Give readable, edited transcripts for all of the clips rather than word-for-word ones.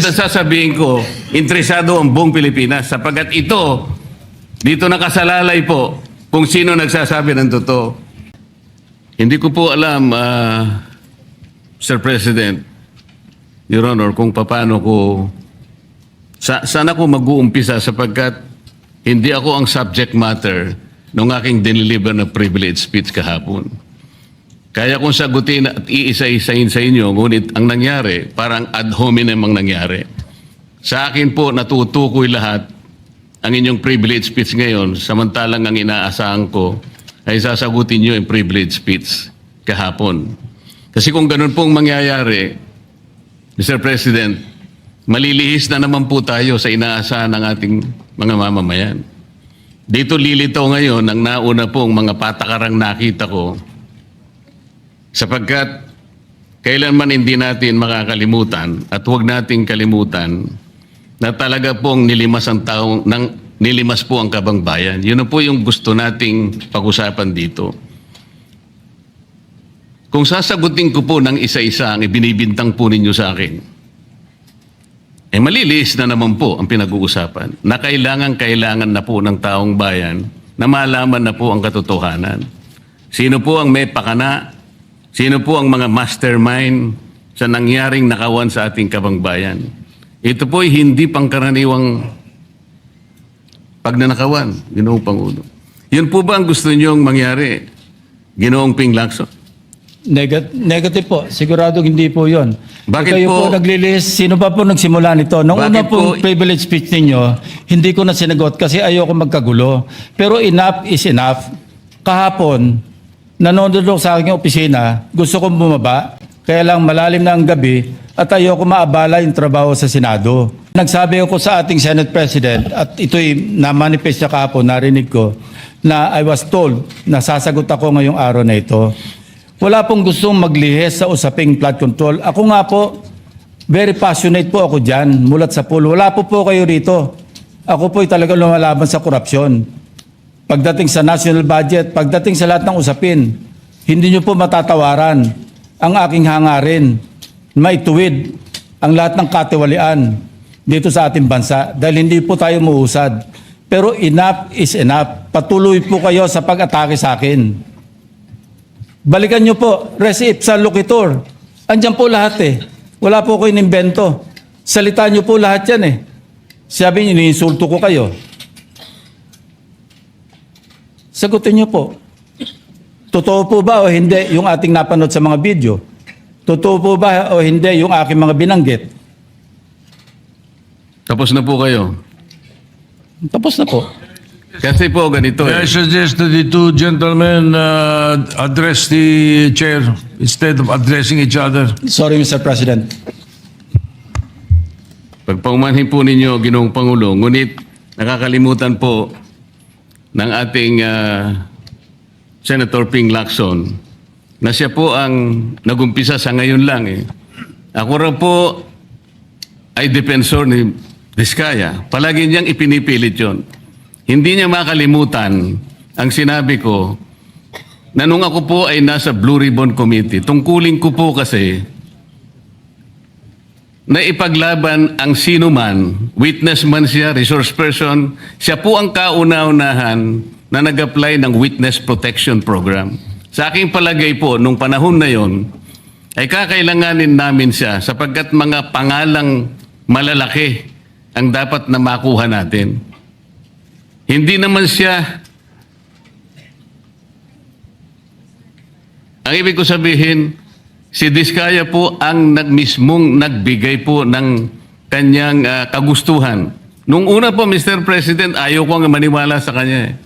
ang sasabihin ko, interesado ang buong Pilipinas sapagkat ito, dito nakasalalay po kung sino nagsasabi ng totoo. Hindi ko po alam, Mr. President, Your Honor, kung paano ko, saan ako mag-uumpisa sapagkat hindi ako ang subject matter ng aking diniliver na privilege speech kahapon. Kaya kong sagutin at iisa-isahin sa inyo, ngunit ang nangyari, parang ad hominem ang nangyari. Sa akin po, natutukoy lahat ang inyong privilege speech ngayon, samantalang ang inaasahan ko ay sasagutin nyo yung privilege speech kahapon. Kasi kung ganun pong mangyayari, Mr. President, malilihis na naman po tayo sa inaasahan ng ating mga mamamayan. Dito lilitaw ngayon ang nauna pong mga patakarang nakita ko sapagkat kailanman hindi natin makakalimutan at huwag nating kalimutan na talaga pong nilimas po ang kabangbayan. Yun na po yung gusto nating pag-usapan dito. Kung sasagutin ko po ng isa-isa ang ibinibintang po ninyo sa akin, maliliis na naman po ang pinag-uusapan na kailangan na po ng taong bayan na malaman na po ang katotohanan. Sino po ang may pakana? Sino po ang mga mastermind sa nangyaring nakawan sa ating kabangbayan? Ito po ay hindi pangkaraniwang pagnanakawan, Ginoong Pangulo. Yun po ba ang gusto niyong mangyari, Ginoong Ping Lacson? Negative po. Sigurado hindi po yun. Bakit kayo po? po naglilist, sino pa po nagsimula nito? Nung una pong privilege speech ninyo, hindi ko na sinagot kasi ayoko magkagulo. Pero enough is enough. Kahapon, nanonood ako sa aking opisina, gusto kong bumaba, kaya lang malalim na ang gabi at ayoko maabala yung trabaho sa Senado. Nagsabi ako sa ating Senate President at ito'y na-manifest niya kahapon, narinig ko, na I was told na sasagot ako ngayong araw na ito. Wala pong gustong maglihis sa usaping flood control. Ako nga po, very passionate po ako dyan, mulat sa pool. Wala po kayo rito. Ako po'y talagang lumalaban sa korupsyon. Pagdating sa national budget, pagdating sa lahat ng usapin, hindi nyo po matatawaran ang aking hangarin. Maituwid ang lahat ng katiwalian dito sa ating bansa dahil hindi po tayo muusad. Pero enough is enough. Patuloy po kayo sa pag-atake sa akin. Balikan nyo po, res ipsa loquitur. Andyan po lahat eh. Wala po ko inimbento. Salita nyo po lahat yan eh. Sabi nyo, iniinsulto ko kayo. Sagutin nyo po. Totoo po ba o hindi yung ating napanood sa mga video? Totoo po ba o hindi yung aking mga binanggit? Tapos na po kayo. Tapos na po. Kasi po ganito I suggest that the two gentlemen address the chair instead of addressing each other. Sorry, Mr. President. Pagpaumanhin po ninyo, Ginoong Pangulo, ngunit nakakalimutan po ng ating Senator Ping Lacson na siya po ang nagumpisa sa ngayon lang eh. Ako rin po ay defensor ni Diskaya. Palagi niyang ipinipilit yon. Hindi niya makalimutan ang sinabi ko na nung ako po ay nasa Blue Ribbon Committee, tungkulin ko po kasi na ipaglaban ang sino man, witness man siya, resource person, siya po ang kauna-unahan na nag-apply ng Witness Protection Program. Sa aking palagay po, nung panahon na yon, ay kakailanganin namin siya sapagkat mga pangalang malalaki ang dapat na makuha natin. Hindi naman siya, ang ibig ko sabihin, si Diskaya po ang mismong nagbigay po ng kanyang kagustuhan. Nung una po, Mr. President, ayaw ko nga maniwala sa kanya.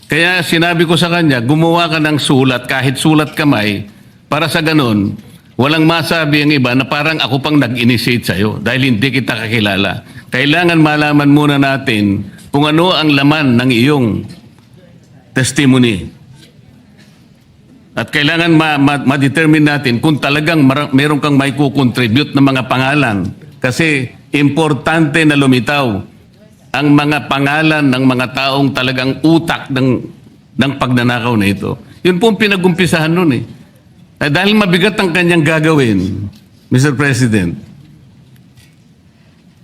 Kaya sinabi ko sa kanya, gumawa ka ng sulat, kahit sulat kamay, para sa ganun, walang masabi ang iba na parang ako pang nag-initiate sa'yo dahil hindi kita kakilala. Kailangan malaman muna natin kung ano ang laman ng iyong testimony. At kailangan ma-determine natin kung talagang meron kang may kukontribute na mga pangalan. Kasi importante na lumitaw ang mga pangalan ng mga taong talagang utak ng pagnanakaw na ito. Yun po ang pinag-umpisahan nun eh. Dahil mabigat ang kanyang gagawin, Mr. President,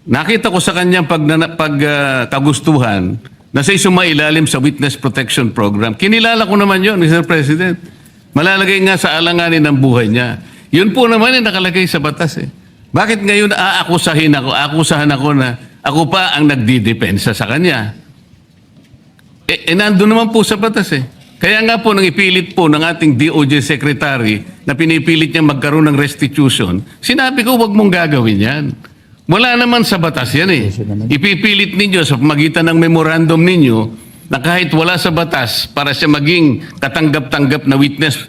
nakita ko sa kanyang kagustuhan na siya sumailalim sa Witness Protection Program. Kinilala ko naman yon, Mr. President. Malalagay nga sa alanganin ng buhay niya. Yun po naman yung nakalagay sa batas eh. Bakit ngayon akusahan ako na ako pa ang nagdidepensa sa kanya? Nandun naman po sa batas eh. Kaya nga po nang ipilit po ng ating DOJ Secretary na pinipilit niya magkaroon ng restitution, sinabi ko huwag mong gagawin yan. Wala naman sa batas yan eh. Ipipilit ninyo sa pamagitan ng memorandum ninyo na kahit wala sa batas para siya maging katanggap-tanggap na witness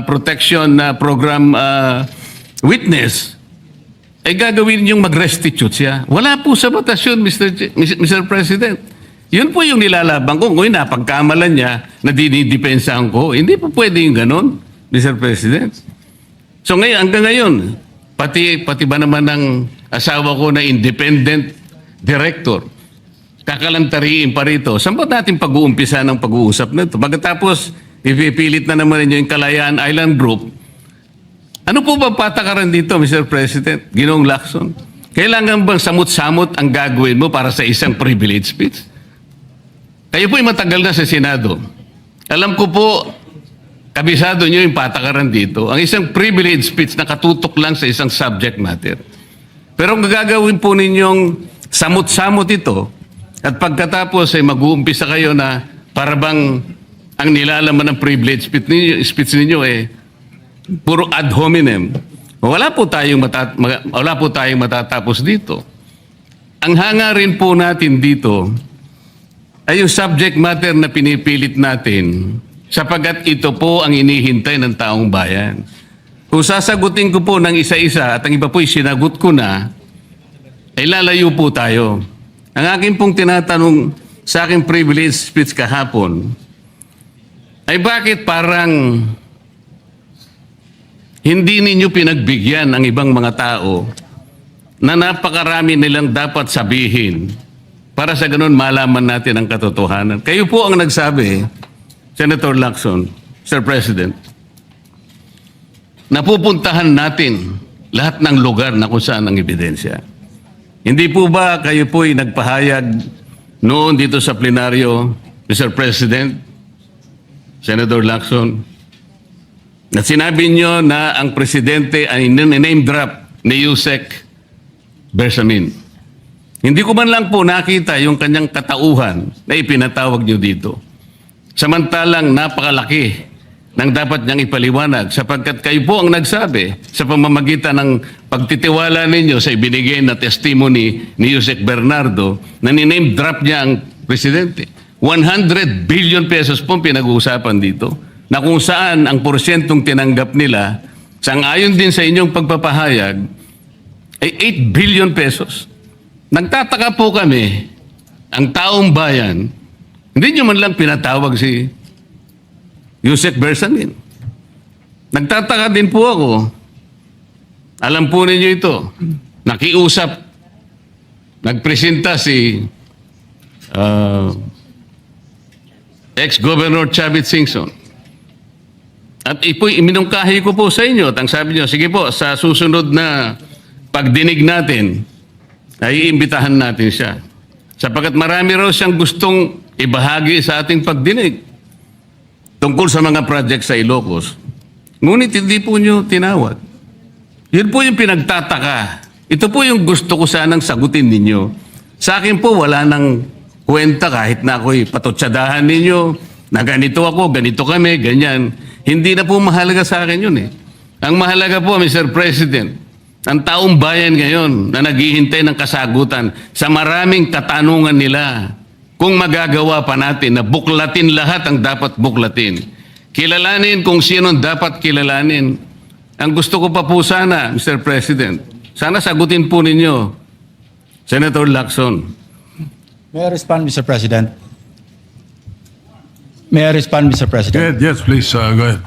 protection program witness, ay gagawin ninyong mag-restitute siya. Wala po sa batas yun, Mr. President. Yun po yung nilalaban ko. Ngayon, napagkamalan niya na dinidepensahan ko. Hindi po pwede yung ganon, Mr. President. So ngayon, hanggang ngayon, pati ba naman ng asawa ko na independent director, kakalantariin pa rito. Saan ba natin pag-uumpisa ng pag-uusap na ito? Pagkatapos, ipipilit na naman ninyo yung Kalayaan Island Group. Ano po ba patakaran dito, Mr. President? Ginoong Lacson? Kailangan bang samot-samot ang gagawin mo para sa isang privilege speech? Kayo po'y matagal na sa Senado. Alam ko po, kabisado nyo yung patakaran dito. Ang isang privilege speech na katutok lang sa isang subject matter. Pero kung gagawin po ninyong samot-samot ito, at pagkatapos ay mag-uumpisa kayo na para bang ang nilalaman ng privilege speech ninyo eh puro ad hominem. Wala po tayong matatapos dito. Ang hangarin po natin dito ay yung subject matter na pinipilit natin sapagkat ito po ang inihintay ng taong bayan. Kung sasagutin ko po ng isa-isa at ang iba po'y sinagot ko na, ay lalayo po tayo. Ang akin pong tinatanong sa aking privilege speech kahapon ay bakit parang hindi ninyo pinagbigyan ang ibang mga tao na napakarami nilang dapat sabihin para sa ganun malaman natin ang katotohanan. Kayo po ang nagsabi, Senator Lacson, Sir President, napupuntahan natin lahat ng lugar na kung saan ang ebidensya. Hindi po ba kayo po'y nagpahayag noon dito sa plenaryo, Mr. President, Senator Lacson, na sinabi nyo na ang presidente ay name drop ni Yusek Bersamin. Hindi ko man lang po nakita yung kanyang katauhan na ipinatawag nyo dito. Samantalang napakalaki ng dapat niyang ipaliwanag sapagkat kayo po ang nagsabi sa pamamagitan ng pagtitiwala ninyo sa ibinigay na testimony ni Yusek Bernardo na niname drop niya ang presidente. 100 billion pesos po pinag-uusapan dito na kung saan ang porsyentong tinanggap nila sang-ayon din sa inyong pagpapahayag ay 8 billion pesos. Nagtataka po kami, ang taong bayan, hindi nyo man lang pinatawag si Yusek Bersamin. Nagtataka din po ako. Alam po ninyo ito. Nakiusap. Nagpresenta si ex-Governor Chavit Singson. At iminungkahi ko po sa inyo at ang sabi nyo, sige po, sa susunod na pagdinig natin, ay iimbitahan natin siya. Sapagkat marami raw siyang gustong ibahagi sa ating pagdinig tungkol sa mga project sa Ilocos. Ngunit hindi po nyo tinawag. Yun po yung pinagtataka. Ito po yung gusto ko sanang sagutin ninyo. Sa akin po wala nang kwenta kahit na ako'y patutsadahan ninyo na ganito ako, ganito kami, ganyan. Hindi na po mahalaga sa akin yun eh. Ang mahalaga po, Mr. President, ang taong bayan ngayon na naghihintay ng kasagutan sa maraming katanungan nila kung magagawa pa natin na buklatin lahat ang dapat buklatin. Kilalanin kung sino dapat kilalanin. Ang gusto ko pa po sana, Mr. President, sana sagutin po ninyo, Senator Lacson. May I respond, Mr. President? May I respond, Mr. President? Yes, please, go ahead.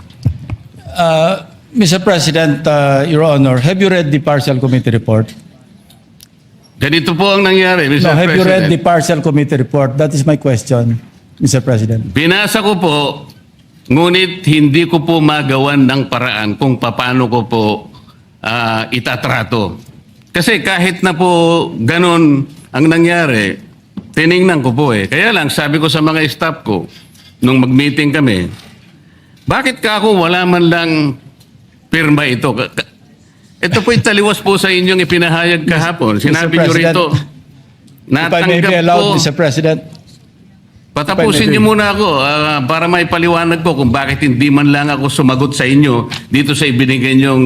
Mr. President, Your Honor, have you read the partial committee report? Ganito po ang nangyari, Mr. No, have President. you read the partial committee report? That is my question, Mr. President. Binasa ko po, ngunit hindi ko po magawan ng paraan kung paano ko po itatrato Kasi kahit na po ganun ang nangyari, tiningnan ko po eh. Kaya lang, sabi ko sa mga staff ko, nung mag-meeting kami, bakit ka ako wala man lang pirma ito? Ito po italiwas po sa inyong ipinahayag kahapon. Sinabi nyo President, rito, If I may be natanggap allowed, ko. Mr. President. Patapusin niyo muna ako para may paliwanag ko kung bakit hindi man lang ako sumagot sa inyo dito sa ibinigay niyong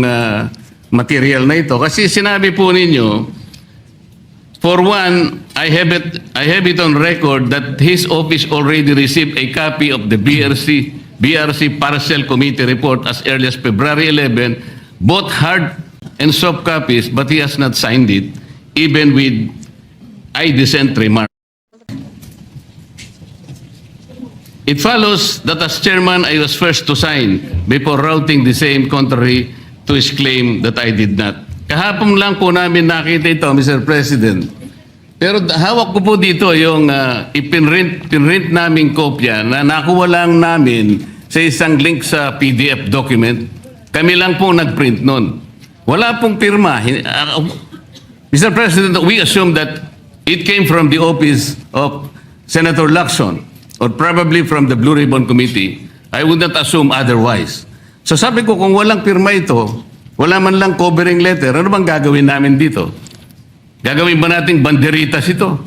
material na ito. Kasi sinabi po ninyo, for one, I have it on record that his office already received a copy of the BRC Parcel Committee report as early as February 11, both hard and soft copies, but he has not signed it, even with I dissent remark. It follows that as chairman, I was first to sign before routing the same contrary to his claim that I did not. Kahapon lang po namin nakita ito, Mr. President. Pero hawak ko po dito yung pinrint naming kopya na nakuha lang namin sa isang link sa PDF document. Kami lang po nagprint nun. Wala pong pirma. Mr. President, we assume that it came from the office of Senator Lacson or probably from the Blue Ribbon Committee. I would not assume otherwise. So sabi ko, kung walang pirma ito, wala man lang covering letter, ano bang gagawin namin dito? Gagawin ba nating banderitas ito?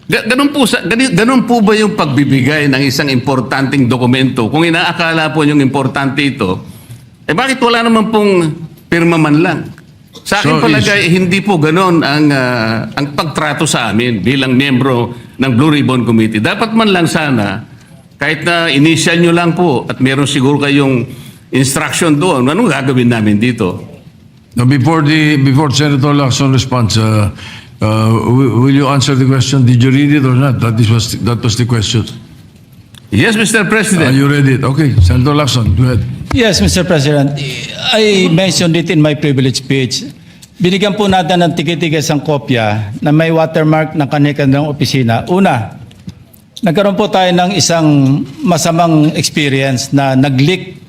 Ganun po ba yung pagbibigay ng isang importanteng dokumento? Kung inaakala po yung importante ito, bakit wala naman pong pirma man lang? Sa akin palagay, hindi po ganun ang pagtrato sa amin bilang miyembro ng Blue Ribbon Committee. Dapat man lang sana, kahit na initial nyo lang po at meron siguro kayong instruction doon, anong gagawin namin dito? Now, before Senator Lacson responds, will you answer the question? Did you read it or not? That was the question. Yes, Mr. President. You read it. Okay, Senator Lacson, go ahead. Yes, Mr. President. I mentioned it in my privilege speech. Binigyan po natin ng tigas ang kopya na may watermark ng kanilang opisina. Una, nagkaroon po tayo ng isang masamang experience na nag-leak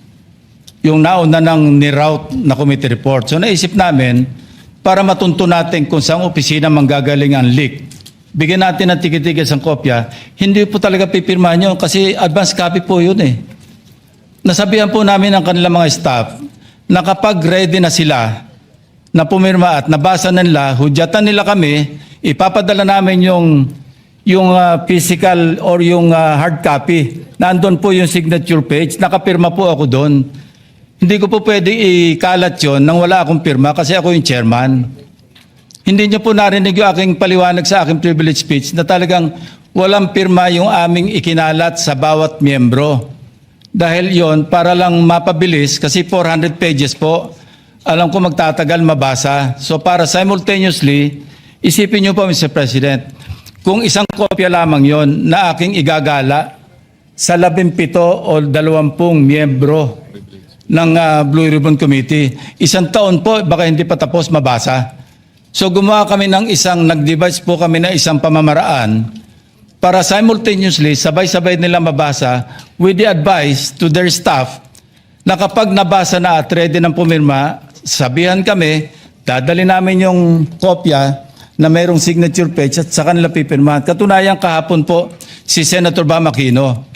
yung nauna ng ni-route na committee report. So naisip namin, para matunto natin kung saan opisina manggagaling ang leak, bigyan natin ng tigas ang kopya, hindi po talaga pipirmahan yun kasi advance copy po yun eh. Nasabihan po namin ang kanilang mga staff na kapag ready na sila na pumirma at nabasa na nila, hudyatan nila kami, ipapadala namin yung physical or yung hard copy. Nandun po yung signature page, nakapirma po ako doon. Hindi ko po pwede ikalat yun nang wala akong pirma kasi ako yung chairman. Hindi niyo po narinig yung aking paliwanag sa aking privilege speech na talagang walang pirma yung aming ikinalat sa bawat miyembro. Dahil yon para lang mapabilis kasi 400 pages po, alam ko magtatagal mabasa. So para simultaneously, isipin niyo po Mr. President, kung isang kopya lamang yon na aking igagala sa 17 o 20 miyembro ng Blue Ribbon Committee, isang taon po baka hindi pa tapos mabasa. So gumawa kami ng nag-devise po kami ng isang pamamaraan para simultaneously, sabay-sabay nila mabasa with the advice to their staff na kapag nabasa na at ready ng pumirma, sabihan kami, dadali namin yung kopya na mayroong signature page at sa kanila pipirmahan. Katunayan kahapon po si Senator Bam Aquino.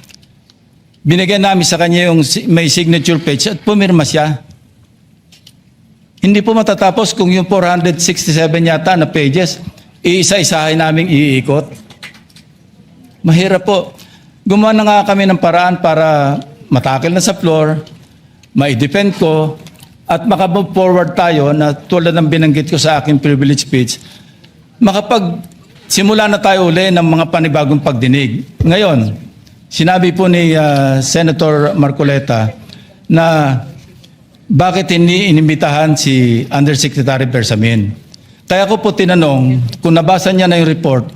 Binigyan namin sa kanya yung may signature page at pumirma siya. Hindi po matatapos kung yung 467 yata na pages, iisa-isahin namin iikot. Mahirap po. Gumawa na nga kami ng paraan para matakil na sa floor, ma-defend ko, at makabove forward tayo na tulad ng binanggit ko sa aking privilege speech, simula na tayo uli ng mga panibagong pagdinig. Ngayon, sinabi po ni Senator Marcoleta na bakit hindi inimbitahan si Undersecretary Bersamin. Kaya ko po tinanong, kung nabasa niya na yung report,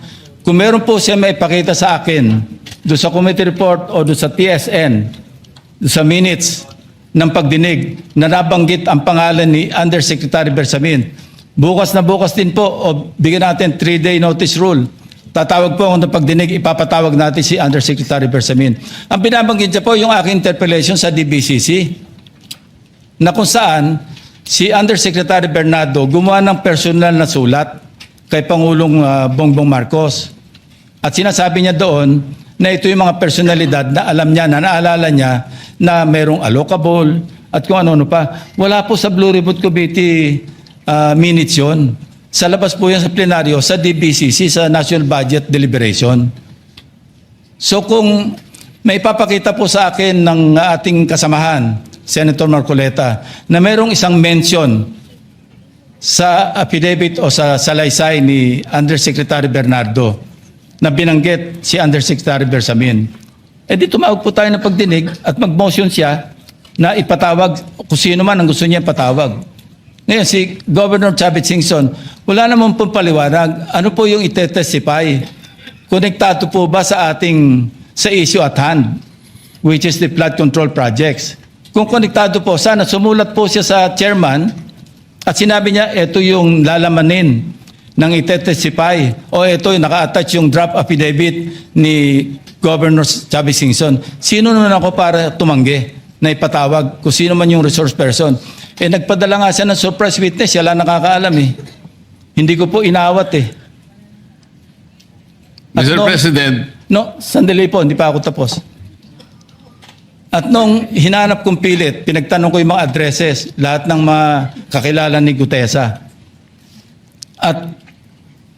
kung meron po siya maipakita sa akin doon sa committee report o doon sa TSN, doon sa minutes ng pagdinig na nabanggit ang pangalan ni Undersecretary Bersamin. Bukas na bukas din po o bigyan natin 3-day notice rule. Tatawag po ako ng pagdinig, ipapatawag natin si Undersecretary Bersamin. Ang binabanggit niya po yung aking interpellation sa DBCC na kung saan si Undersecretary Bernardo gumawa ng personal na sulat kay Pangulong Bongbong Marcos. At sinasabi niya doon na ito yung mga personalidad na alam niya, na naalala niya na mayroong allocable at kung ano-ano pa. Wala po sa Blue Ribbon Committee minutes yun. Sa labas po yan sa plenaryo, sa DBCC, sa National Budget Deliberation. So kung may papakita po sa akin ng ating kasamahan, Senator Marcoleta, na mayroong isang mention sa affidavit o sa salaysay ni Undersecretary Bernardo na binanggit si Undersecretary Bersamin, di tumawag po tayo ng pagdinig at mag-motion siya na ipatawag kung sino man ang gusto niya ipatawag. Ngayon, si Governor Chavit Singson, wala naman pong paliwanag. Ano po yung itetestify? Konektado po ba sa issue at hand, which is the flood control projects? Kung konektado po, sana sumulat po siya sa chairman at sinabi niya, ito yung lalamanin ng itetestify o ito yung naka-attach yung draft affidavit ni Governor Chavit Singson. Sino naman ako para tumanggi na ipatawag kung sino man yung resource person? Nagpadala nga siya ng surprise witness, siya lang nakakaalam eh. Hindi ko po inawat eh. At Mr. President, sandali po, hindi pa ako tapos. At nung hinanap kong pilit, pinagtanong ko yung mga addresses, lahat ng mga kakilala ni Gutesa. At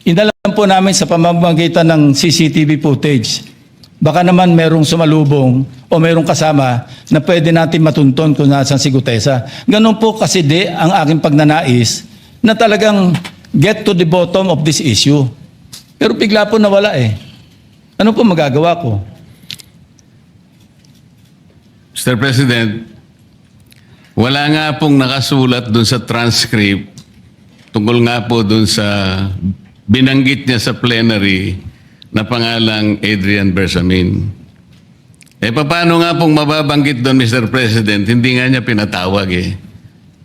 inalam po namin sa pamamagitan ng CCTV footage, baka naman merong sumalubong o merong kasama na pwede natin matunton kung nasan si Gutesa. Ganun po kasi ang aking pagnanais na talagang get to the bottom of this issue. Pero bigla po nawala eh. Ano po magagawa ko? Mr. President, wala nga pong nakasulat dun sa transcript tungkol nga po dun sa binanggit niya sa plenary na pangalang Adrian Bersamin. Paano nga pong mababanggit doon, Mr. President? Hindi nga niya pinatawag eh.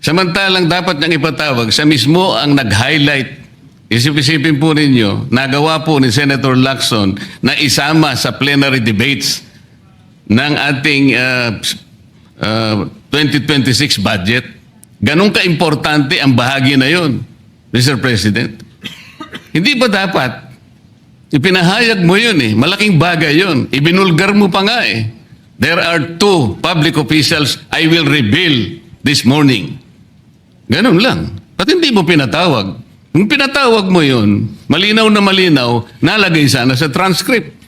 Samantalang dapat niyang ipatawag, siya mismo ang nag-highlight. Isip-isipin po ninyo, nagawa po ni Senator Lacson na isama sa plenary debates ng ating 2026 budget. Ganun ka-importante ang bahagi na yon, Mr. President. Hindi ba dapat ipinahayag mo yun eh. Malaking bagay yun. Ibinulgar mo pa nga eh. There are 2 public officials I will reveal this morning. Ganun lang. At hindi mo pinatawag. Kung pinatawag mo yun, malinaw na malinaw, nalagay sana sa transcript.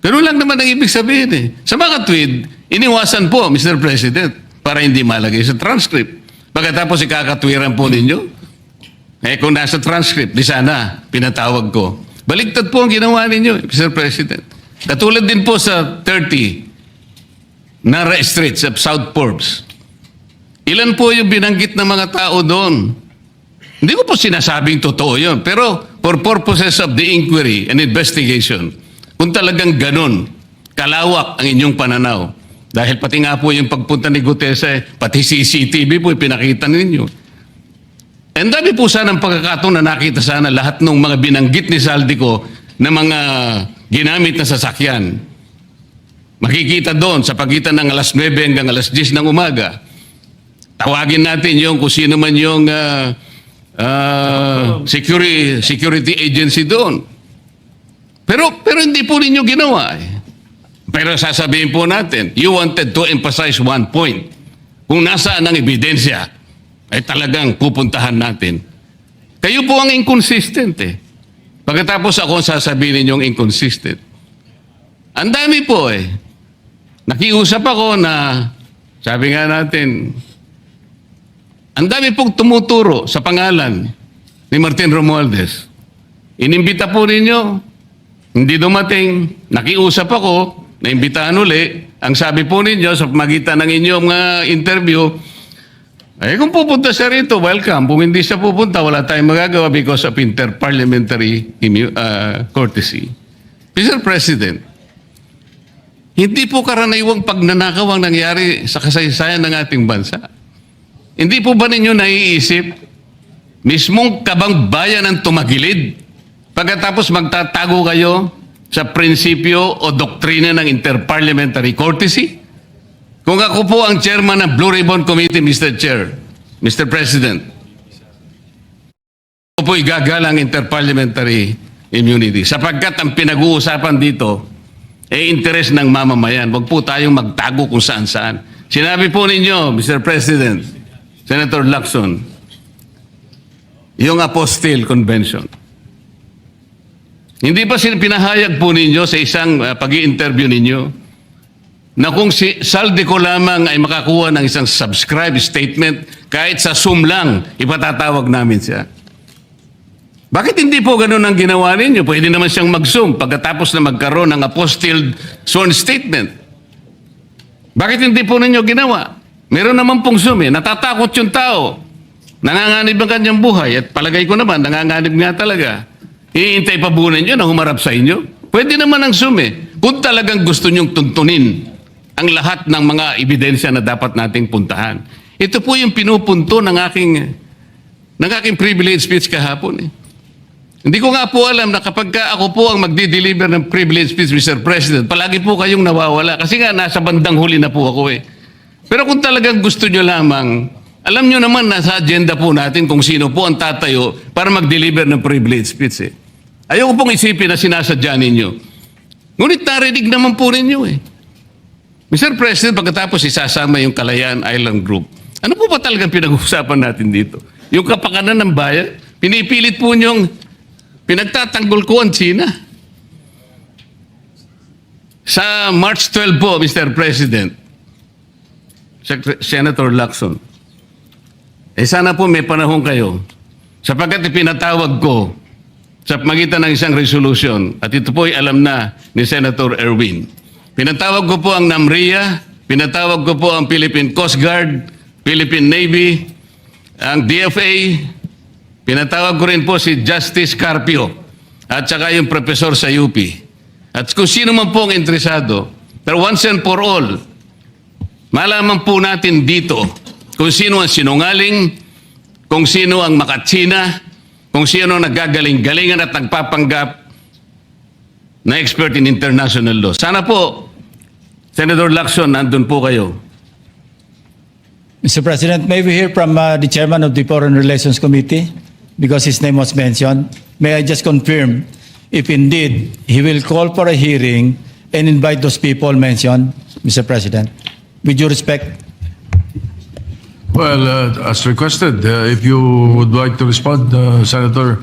Pero lang naman ang ibig sabihin eh. Sa mga tweet, iniwasan po, Mr. President, para hindi malagay sa transcript. Pagkatapos ikakatwiran po ninyo, kung nasa transcript, di sana pinatawag ko. Baligtad po ang ginawa ninyo, Mr. President. Katulad din po sa 30 Nara Street sa South Forbes. Ilan po yung binanggit ng mga tao doon? Hindi ko po sinasabing totoo yun. Pero for purposes of the inquiry and investigation, kung talagang ganun, kalawak ang inyong pananaw. Dahil pati nga po yung pagpunta ni Gutesa, pati CCTV po ipinakita ninyo. And dami po sana ang pagkakataon na nakita sana lahat ng mga binanggit ni Saldico na mga ginamit na sasakyan. Makikita doon sa pagitan ng alas 9 hanggang alas 10 ng umaga. Tawagin natin yung kung sino man yung security agency doon. Pero hindi po ninyo ginawa eh. Pero sasabihin po natin, you wanted to emphasize one point. Kung nasaan ang ebidensya, ay talagang pupuntahan natin. Kayo po ang inconsistent eh. Pagkatapos ako sasabihin ninyong inconsistent. Ang dami po eh. Nakiusap ako na, sabi nga natin, ang dami pong tumuturo sa pangalan ni Martin Romualdez. Inimbita po ninyo, hindi dumating, nakiusap ako, naimbitahan uli, ang sabi po ninyo sa magitan ng inyong interview, kung pupunta siya rito, welcome. Kung hindi siya pupunta, wala tayong magagawa because of interparliamentary courtesy. Mr. President, hindi po karaniwang pagnanakaw ang nangyari sa kasaysayan ng ating bansa. Hindi po ba ninyo naiisip, mismong kabang bayan ang tumagilid, pagkatapos magtatago kayo sa prinsipyo o doktrina ng interparliamentary courtesy? Kung ako po ang chairman ng Blue Ribbon Committee, Mr. Chair, Mr. President, ito po'y gagalang interparliamentary immunity sapagkat ang pinag-uusapan dito ay interes ng mamamayan. Huwag po tayong magtago kung saan-saan. Sinabi po ninyo, Mr. President, Senator Lacson, yung Apostille Convention. Hindi ba pinahayag po ninyo sa isang pag-i-interview ninyo na kung si saldi ko lamang ay makakuha ng isang subscribe statement, kahit sa Zoom lang, ipatatawag namin siya. Bakit hindi po ganun ang ginawa ninyo? Pwede naman siyang mag-Zoom pagkatapos na magkaroon ng apostille sworn statement. Bakit hindi po ninyo ginawa? Meron naman pong Zoom eh. Natatakot yung tao. Nanganganib ang kanyang buhay. At palagay ko naman, nanganganib nga talaga. Iintay pa po ninyo na humarap sa inyo? Pwede naman ang Zoom eh. Kung talagang gusto nyong tuntunin ang lahat ng mga ebidensya na dapat nating puntahan. Ito po yung pinupunto ng aking privilege speech kahapon eh. Hindi ko nga po alam na kapag ako po ang magdi-deliver ng privilege speech, Mr. President, palagi po kayong nawawala. Kasi nga, nasa bandang huli na po ako eh. Pero kung talagang gusto nyo lamang, alam nyo naman nasa agenda po natin kung sino po ang tatayo para mag-deliver ng privilege speech eh. Ayoko pong isipin na sinasadya ninyo. Ngunit narinig naman po ninyo eh. Mr. President, pagkatapos isasama yung Kalayaan Island Group, ano po ba talagang pinag-uusapan natin dito? Yung kapakanan ng bayan, pinipilit po nyong pinagtatanggol ko ang China. Sa March 12 po, Mr. President, Senator Lacson, sana po may panahon kayo sapagkat ipinatawag ko sa magitan ng isang resolution at ito po ay alam na ni Senator Erwin. Pinatawag ko po ang NAMRIA, pinatawag ko po ang Philippine Coast Guard, Philippine Navy, ang DFA, pinatawag ko rin po si Justice Carpio at saka yung professor sa UP. At kung sino man po ang interesado, pero once and for all, malaman po natin dito kung sino ang sinungaling, kung sino ang makatsina, kung sino ang nagagaling-galingan at nagpapanggap na expert in international law. Sana po, Senator Lacson, nandun po kayo. Mr. President, may we hear from the chairman of the Foreign Relations Committee? Because his name was mentioned. May I just confirm if indeed he will call for a hearing and invite those people mentioned, Mr. President? With due respect. Well, as requested, if you would like to respond, Senator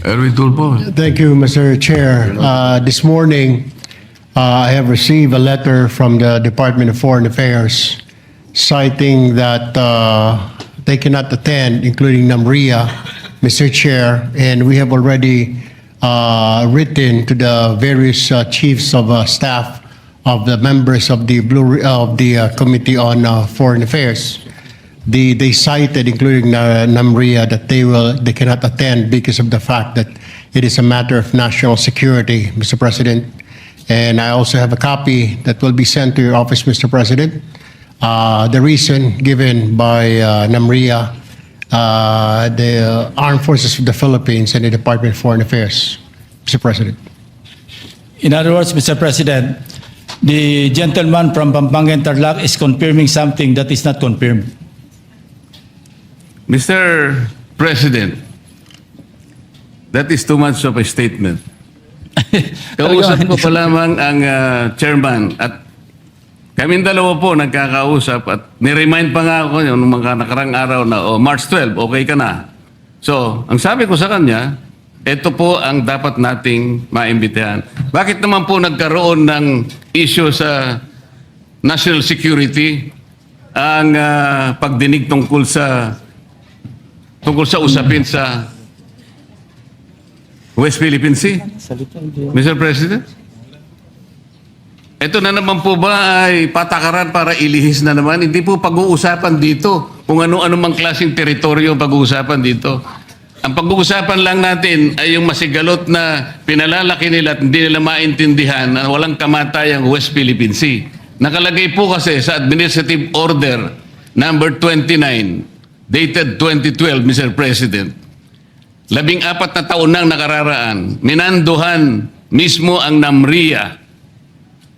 Erwin Tulfo. Thank you, Mr. Chair. This morning, I have received a letter from the Department of Foreign Affairs citing that they cannot attend, including NAMRIA, Mr. Chair, and we have already written to the various chiefs of staff of the members of the Committee on Foreign Affairs. They cited, including NAMRIA, that they cannot attend because of the fact that it is a matter of national security, Mr. President. And I also have a copy that will be sent to your office, Mr. President. The reason given by NAMRIA, the Armed Forces of the Philippines, and the Department of Foreign Affairs, Mr. President. In other words, Mr. President, the gentleman from Pampanga and Tarlac is confirming something that is not confirmed. Mr. President, that is too much of a statement. Kausap ko pa lamang ang chairman at kaming dalawa po nagkakausap at niremind pa nga ako yung mga nakarang araw na March 12, okay ka na. So, ang sabi ko sa kanya, ito po ang dapat nating maimbitahan. Bakit naman po nagkaroon ng issue sa national security ang pagdinig tungkol sa usapin sa West Philippine Sea? Mr. President? Ito na naman po ba ay patakaran para ilihis na naman? Hindi po pag-uusapan dito kung ano-ano mang klaseng teritoryo pag-uusapan dito. Ang pag-uusapan lang natin ay yung masigalot na pinalalaki nila at hindi nila maintindihan na walang kamatay ang West Philippine Sea. Nakalagay po kasi sa Administrative Order number 29 dated 2012, Mr. President. 14 na taon nang nakararaan, minanduhan mismo ang NAMRIA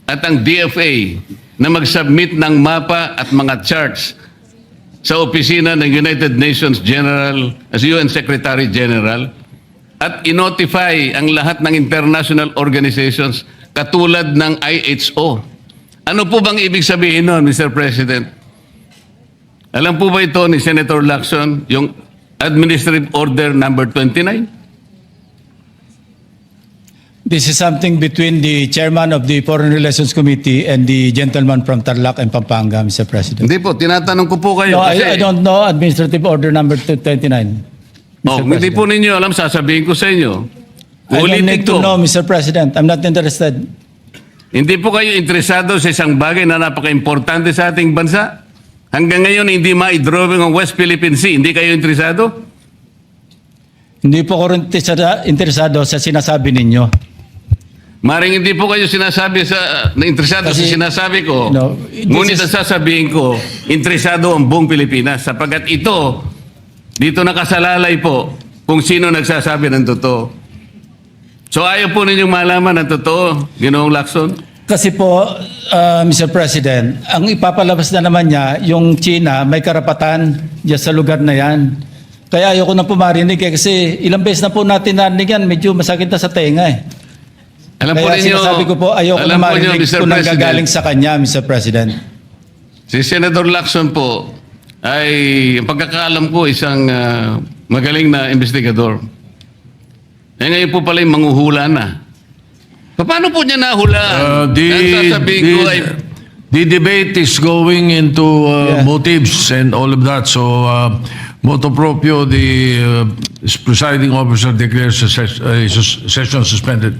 at ang DFA na mag-submit ng mapa at mga charts sa opisina ng United Nations General, as UN Secretary General, at inotify ang lahat ng international organizations katulad ng IHO. Ano po bang ibig sabihin nun, Mr. President? Alam po ba ito ni Senator Lacson, yung Administrative Order number 29? This is something between the chairman of the Foreign Relations Committee and the gentleman from Tarlac and Pampanga, Mr. President. Hindi po, tinatanong ko po kayo. No, kasi, I don't know Administrative Order number 229. oh, hindi po ninyo alam, sasabihin ko sa inyo. I don't Ulitin need to ko. know, Mr. President. I'm not interested. Hindi po kayo interesado sa isang bagay na napaka-importante sa ating bansa? Hanggang ngayon, hindi ma-drawing ang West Philippine Sea. Hindi kayo interesado? Hindi po ko rin interesado sa sinasabi ninyo. Maring hindi po kayo sinasabi na interesado Kasi, sa sinasabi ko. no, this Ngunit is- ang sasabihin ko, interesado ang buong Pilipinas. Sapagkat ito, dito nakasalalay po kung sino nagsasabi ng totoo. So ayaw po ninyong malaman ang totoo, Ginoong Lacson? Kasi po, Mr. President, ang ipapalabas na naman niya, yung China, may karapatan dyan sa lugar na yan. Kaya ayoko na po marinig kasi ilang beses na po natin narinig yan, medyo masakit na sa tenga eh. Alam po Kaya ninyo, sinasabi ko po, ayoko na alam po ninyo, marinig Mr. kung President, nanggagaling sa kanya, Mr. President. si Senator Lacson po ay, ang pagkakaalam ko, isang magaling na investigador. Eh ngayon po pala yung manghuhula na. Paano po niya nahulaan? Ang sasabihin ko ay, The debate is going into Yeah. motives and all of that. So, motu proprio, the presiding officer declares the session suspended.